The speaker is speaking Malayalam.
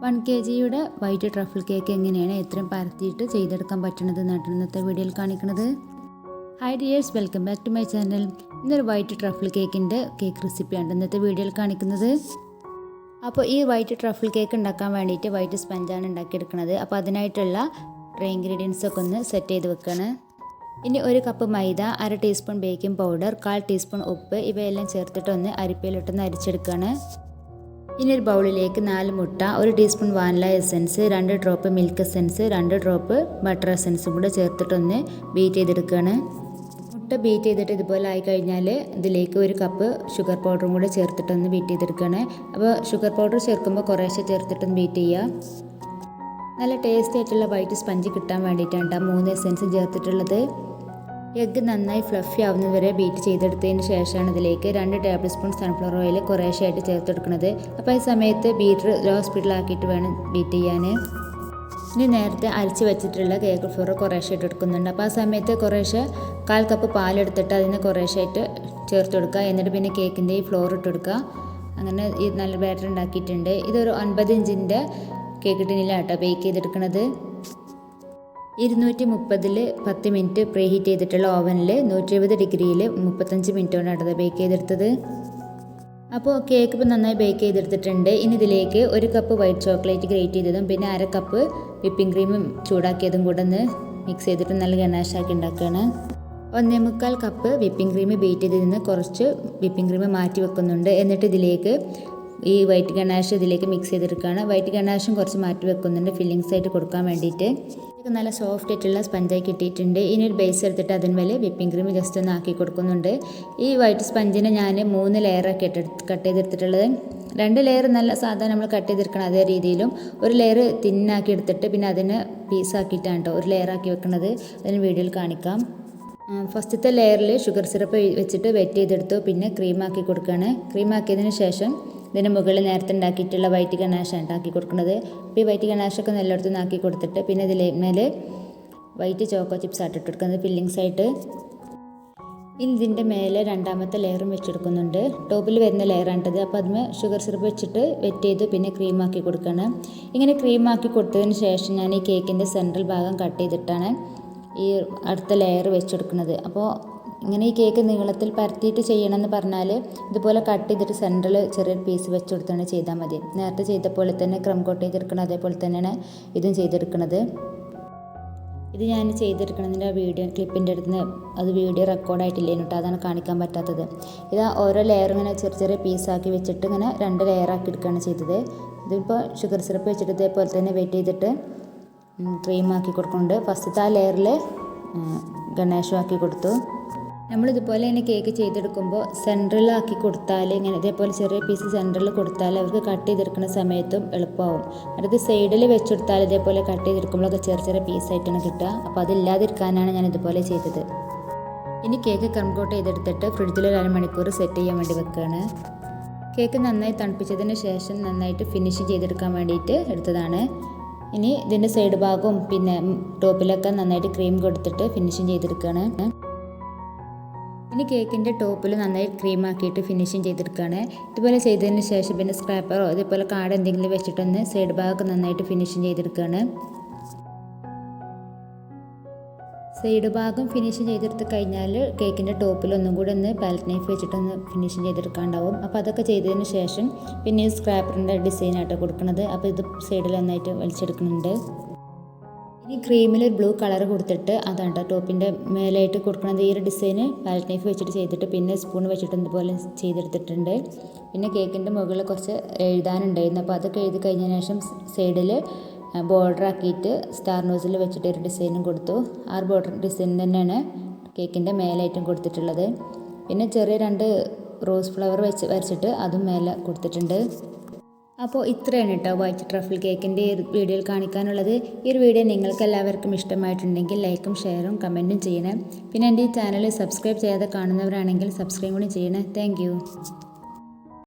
1 kg വൈറ്റ് ട്രഫിൾ കേക്ക് എങ്ങനെയാണ് എത്രയും പരത്തിയിട്ട് ചെയ്തെടുക്കാൻ പറ്റുന്നത് എന്നാണ് ഇന്നത്തെ വീഡിയോയിൽ കാണിക്കുന്നത്. Hi dears, welcome back to my channel. ഇന്നൊരു വൈറ്റ് ട്രഫിൾ കേക്കിൻ്റെ കേക്ക് റെസിപ്പിയാണ് ഇന്നത്തെ വീഡിയോയിൽ കാണിക്കുന്നത്. അപ്പോൾ ഈ വൈറ്റ് ട്രഫിൾ കേക്ക് ഉണ്ടാക്കാൻ വേണ്ടിയിട്ട് വൈറ്റ് സ്പഞ്ചാണ് ഉണ്ടാക്കിയെടുക്കുന്നത്. അപ്പോൾ അതിനായിട്ടുള്ള ഡ്രൈ ഇൻഗ്രീഡിയൻസ് ഒക്കെ ഒന്ന് സെറ്റ് ചെയ്ത് വെക്കുകയാണ്. ഇനി 1 കപ്പ് മൈദ, 1/2 ടീസ്പൂൺ ബേക്കിംഗ് പൗഡർ, 1/4 ടീസ്പൂൺ ഉപ്പ് ഇവയെല്ലാം ചേർത്തിട്ടൊന്ന് അരിപ്പയിലിട്ടൊന്ന് അരിച്ചെടുക്കുകയാണ്. ഇനി ഒരു ബൗളിലേക്ക് 4 മുട്ട, 1 teaspoon vanilla essence, 2 drop milk essence, 2 drop butter എസൻസും കൂടെ ചേർത്തിട്ടൊന്ന് ബീറ്റ് ചെയ്തെടുക്കുകയാണ്. മുട്ട ബീറ്റ് ചെയ്തിട്ട് ഇതുപോലെ ആയി കഴിഞ്ഞാൽ ഇതിലേക്ക് 1 കപ്പ് ഷുഗർ പൗഡറും കൂടെ ചേർത്തിട്ടൊന്ന് ബീറ്റ് ചെയ്തെടുക്കുകയാണ്. അപ്പോൾ ഷുഗർ പൗഡർ ചേർക്കുമ്പോൾ കുറേശ്ശെ ചേർത്തിട്ടൊന്ന് ബീറ്റ് ചെയ്യുക. നല്ല ടേസ്റ്റി ആയിട്ടുള്ള വൈറ്റ് സ്പഞ്ച് കിട്ടാൻ വേണ്ടിയിട്ടാണ് 3 എസൻസും ചേർത്തിട്ടുള്ളത്. എഗ്ഗ് നന്നായി ഫ്ലഫി ആവുന്നത് വരെ ബീറ്റ് ചെയ്തെടുത്തതിന് ശേഷമാണ് ഇതിലേക്ക് 2 ടേബിൾ സ്പൂൺ സൺഫ്ലവർ ഓയിൽ കുറേശ്ശായിട്ട് ചേർത്തെടുക്കുന്നത്. അപ്പോൾ ഈ സമയത്ത് ബീറ്റർ ലോ സ്പീഡിലാക്കിയിട്ട് വേണം ബീറ്റ് ചെയ്യാൻ. ഇനി നേരത്തെ അരച്ച് വെച്ചിട്ടുള്ള കേക്ക് ഫ്ലോർ കുറേശ്ശെ ഇട്ടെടുക്കുന്നുണ്ട്. അപ്പോൾ ആ സമയത്ത് കുറേശ്ശെ 1/4 കപ്പ് പാലെടുത്തിട്ട് അതിന് കുറേശ്ശായിട്ട് ചേർത്ത് കൊടുക്കുക. എന്നിട്ട് പിന്നെ കേക്കിൻ്റെ ഈ ഫ്ലോർ ഇട്ടെടുക്കുക. അങ്ങനെ ഈ നല്ല ബാറ്റർ ഉണ്ടാക്കിയിട്ടുണ്ട്. ഇതൊരു 9 ഇഞ്ചിൻ്റെ കേക്ക് ടിന്നിലാട്ടോ ബേക്ക് ചെയ്തെടുക്കുന്നത്. 230 10 മിനിറ്റ് പ്രീ ഹീറ്റ് ചെയ്തിട്ടുള്ള ഓവനിൽ 120 ഡിഗ്രിയിൽ 35 മിനിറ്റ് കൊണ്ടാണ് ബേക്ക് ചെയ്തെടുത്തത്. അപ്പോൾ കേക്ക് ഇപ്പോൾ നന്നായി ബേക്ക് ചെയ്തെടുത്തിട്ടുണ്ട്. ഇനി ഇതിലേക്ക് 1 കപ്പ് വൈറ്റ് ചോക്ലേറ്റ് ഗ്രേറ്റ് ചെയ്തതും പിന്നെ 1/2 കപ്പ് വിപ്പിംഗ് ക്രീമും ചൂടാക്കിയതും കൂടെ ഒന്ന് മിക്സ് ചെയ്തിട്ട് നല്ല ഗനാഷാക്കി ഉണ്ടാക്കുകയാണ്. 1/4 കപ്പ് വിപ്പിംഗ് ക്രീം ബീറ്റ് ചെയ്തതിൽ നിന്ന് കുറച്ച് വിപ്പിംഗ് ക്രീം മാറ്റി വെക്കുന്നുണ്ട്. എന്നിട്ട് ഇതിലേക്ക് ഈ വൈറ്റ് ഗനാഷ് ഇതിലേക്ക് മിക്സ് ചെയ്തെടുക്കുകയാണ്. വൈറ്റ് ഗനാഷും കുറച്ച് മാറ്റി വെക്കുന്നുണ്ട് ഫില്ലിങ്സ് ആയിട്ട് കൊടുക്കാൻ വേണ്ടിയിട്ട്. ഇതൊക്കെ നല്ല സോഫ്റ്റ് ആയിട്ടുള്ള സ്പഞ്ചായി കിട്ടിയിട്ടുണ്ട്. ഇനി ഒരു ബേസ് എടുത്തിട്ട് അതിന്മേൽ വിപ്പിംഗ് ക്രീം ജസ്റ്റ് ഒന്ന് ആക്കി കൊടുക്കുന്നുണ്ട്. ഈ വൈറ്റ് സ്പഞ്ചിനെ ഞാൻ 3 ലെയറാക്കി കട്ട് ചെയ്തെടുത്തിട്ടുള്ളത്. 2 ലെയർ നല്ല സാധാരണ നമ്മൾ കട്ട് ചെയ്തെടുക്കണം അതേ രീതിയിലും, 1 ലെയർ തിന്നാക്കി എടുത്തിട്ട് പിന്നെ അതിന് പീസാക്കിയിട്ടാണ് കേട്ടോ 1 ലെയറാക്കി വെക്കുന്നത്. അതിന് വീഡിയോയിൽ കാണിക്കാം. ഫസ്റ്റത്തെ ലെയറിൽ ഷുഗർ സിറപ്പ് വെച്ചിട്ട് വെറ്റ് ചെയ്തെടുത്തു. പിന്നെ ക്രീമാക്കി കൊടുക്കുകയാണ്. ക്രീമാക്കിയതിന് ശേഷം ഇതിന് മുകളിൽ നേരത്തെ ഉണ്ടാക്കിയിട്ടുള്ള വൈറ്റ് ഗനാഷാണ് ഉണ്ടാക്കി കൊടുക്കുന്നത്. അപ്പോൾ ഈ വൈറ്റ് ഗനാഷൊക്കെ എല്ലായിടത്തും ആക്കി കൊടുത്തിട്ട് പിന്നെ ഇതിൽ മേലെ വൈറ്റ് ചോക്കോ ചിപ്സ് ആയിട്ട് കൊടുക്കുന്നത് ഫില്ലിങ്സ് ആയിട്ട്. ഇനി ഇതിൻ്റെ മേലെ 2ാമത്തെ ലെയറും വെച്ചെടുക്കുന്നുണ്ട്. ടോപ്പിൽ വരുന്ന ലെയറാണിട്ടത്. അപ്പോൾ അതിന് ഷുഗർ സിറപ്പ് വെച്ചിട്ട് വെറ്റ് ചെയ്ത് പിന്നെ ക്രീമാക്കി കൊടുക്കുകയാണ്. ഇങ്ങനെ ക്രീമാക്കി കൊടുത്തതിന് ശേഷം ഞാൻ ഈ കേക്കിൻ്റെ സെൻട്രൽ ഭാഗം കട്ട് ചെയ്തിട്ടാണ് ഈ അടുത്ത ലെയർ വെച്ചെടുക്കുന്നത്. അപ്പോൾ ഇങ്ങനെ ഈ കേക്ക് നീളത്തിൽ പരത്തിയിട്ട് ചെയ്യണമെന്ന് പറഞ്ഞാൽ ഇതുപോലെ കട്ട് ചെയ്തിട്ട് സെൻറ്ററിൽ ചെറിയൊരു പീസ് വെച്ച് കൊടുത്താണ് ചെയ്താൽ മതി. നേരത്തെ ചെയ്ത പോലെ തന്നെ ക്രം കോട്ട് ചെയ്തെടുക്കണം. അതേപോലെ തന്നെയാണ് ഇതും ചെയ്തെടുക്കുന്നത്. ഇത് ഞാൻ ചെയ്തെടുക്കണതിൻ്റെ വീഡിയോ ക്ലിപ്പിൻ്റെ അടുത്ത് അത് വീഡിയോ റെക്കോർഡായിട്ടില്ലേനു കേട്ടോ, അതാണ് കാണിക്കാൻ പറ്റാത്തത്. ഇത് ഓരോ ലെയർ ഇങ്ങനെ ചെറിയ ചെറിയ പീസാക്കി വെച്ചിട്ട് ഇങ്ങനെ 2 ലെയറാക്കി എടുക്കുകയാണ് ചെയ്തത്. ഇതിപ്പോൾ ഷുഗർ സിറപ്പ് വെച്ചിട്ട് ഇതേപോലെ തന്നെ വെയിറ്റ് ചെയ്തിട്ട് ക്രീമാക്കി കൊടുക്കുന്നുണ്ട്. ഫസ്റ്റത്തെ ആ ലെയറിൽ ഗണേഷും ആക്കി കൊടുത്തു. നമ്മളിതുപോലെ തന്നെ കേക്ക് ചെയ്തെടുക്കുമ്പോൾ സെൻട്രലാക്കി കൊടുത്താൽ ഇങ്ങനെ ഇതേപോലെ ചെറിയ പീസ് സെൻട്രലിൽ കൊടുത്താൽ അവർക്ക് കട്ട് ചെയ്തെടുക്കുന്ന സമയത്തും എളുപ്പമാവും. അടുത്ത് സൈഡിൽ വെച്ചെടുത്താൽ ഇതേപോലെ കട്ട് ചെയ്തെടുക്കുമ്പോഴൊക്കെ ചെറിയ ചെറിയ പീസായിട്ടാണ് കിട്ടുക. അപ്പോൾ അതില്ലാതിരിക്കാനാണ് ഞാൻ ഇതുപോലെ ചെയ്തത്. ഇനി കേക്ക് ക്രം കോട്ട് ചെയ്തെടുത്തിട്ട് ഫ്രിഡ്ജിൽ 1 മണിക്കൂർ സെറ്റ് ചെയ്യാൻ വേണ്ടി വെക്കുകയാണ്. കേക്ക് നന്നായി തണുപ്പിച്ചതിന് ശേഷം നന്നായിട്ട് ഫിനിഷ് ചെയ്തെടുക്കാൻ വേണ്ടിയിട്ട് എടുത്തതാണ്. ഇനി ഇതിൻ്റെ സൈഡ് ഭാഗവും പിന്നെ ടോപ്പിലൊക്കെ നന്നായിട്ട് ക്രീം കൊടുത്തിട്ട് ഫിനിഷിങ് ചെയ്തെടുക്കുകയാണ്. ഇനി കേക്കിൻ്റെ ടോപ്പിൽ നന്നായി ക്രീമാക്കിയിട്ട് ഫിനിഷിങ് ചെയ്തെടുക്കുകയാണ്. ഇതുപോലെ ചെയ്തതിന് ശേഷം പിന്നെ സ്ക്രാപ്പറോ ഇതേപോലെ കാർഡ് എന്തെങ്കിലും വെച്ചിട്ടൊന്ന് സൈഡ് ഭാഗമൊക്കെ നന്നായിട്ട് ഫിനിഷിങ് ചെയ്തെടുക്കുകയാണ്. സൈഡ് ഭാഗം ഫിനിഷിങ് ചെയ്തെടുത്ത് കഴിഞ്ഞാൽ കേക്കിൻ്റെ ടോപ്പിൽ ഒന്നും കൂടെ ഒന്ന് പാലറ്റ് നൈഫ് വെച്ചിട്ടൊന്ന് ഫിനിഷിങ് ചെയ്തെടുക്കാനുണ്ടാവും. അപ്പോൾ അതൊക്കെ ചെയ്തതിന് ശേഷം പിന്നെ ഈ സ്ക്രാപ്പറിൻ്റെ ഡിസൈനായിട്ട് കൊടുക്കുന്നത്. അപ്പോൾ ഇത് സൈഡിൽ നന്നായിട്ട് വലിച്ചെടുക്കുന്നുണ്ട്. ഇനി ക്രീമിൽ ഒരു ബ്ലൂ കളർ കൊടുത്തിട്ട് അതാണ് ടോപ്പിൻ്റെ മേലായിട്ട് കൊടുക്കുന്നത്. ഈ ഒരു ഡിസൈന് പാലറ്റ് നൈഫ് വെച്ചിട്ട് ചെയ്തിട്ട് പിന്നെ സ്പൂൺ വെച്ചിട്ട് ഇതുപോലെ ചെയ്തെടുത്തിട്ടുണ്ട്. പിന്നെ കേക്കിൻ്റെ മുകളിൽ കുറച്ച് എഴുതാനുണ്ടായിരുന്നു. അപ്പോൾ അതൊക്കെ എഴുതി കഴിഞ്ഞതിന് ശേഷം സൈഡിൽ ബോർഡർ ആക്കിയിട്ട് സ്റ്റാർ നോസിൽ വെച്ചിട്ട് ഒരു ഡിസൈനും കൊടുത്തു. ആ ബോർഡർ ഡിസൈൻ തന്നെയാണ് കേക്കിൻ്റെ മേലായിട്ടും കൊടുത്തിട്ടുള്ളത്. പിന്നെ ചെറിയ 2 റോസ് ഫ്ലവർ വരച്ചിട്ട് അതും മേലെ കൊടുത്തിട്ടുണ്ട്. അപ്പോൾ ഇത്രയാണ് കേട്ടോ വൈറ്റ് ട്രഫിൾ കേക്കിൻ്റെ വീഡിയോയിൽ കാണിക്കാനുള്ളത്. ഈ ഒരു വീഡിയോ നിങ്ങൾക്ക് എല്ലാവർക്കും ഇഷ്ടമായിട്ടുണ്ടെങ്കിൽ ലൈക്കും ഷെയറും കമൻറ്റും ചെയ്യണേ. പിന്നെ എൻ്റെ ഈ ചാനൽ സബ്സ്ക്രൈബ് ചെയ്യാതെ കാണുന്നവരാണെങ്കിൽ സബ്സ്ക്രൈബ് കൂടി ചെയ്യണേ. താങ്ക്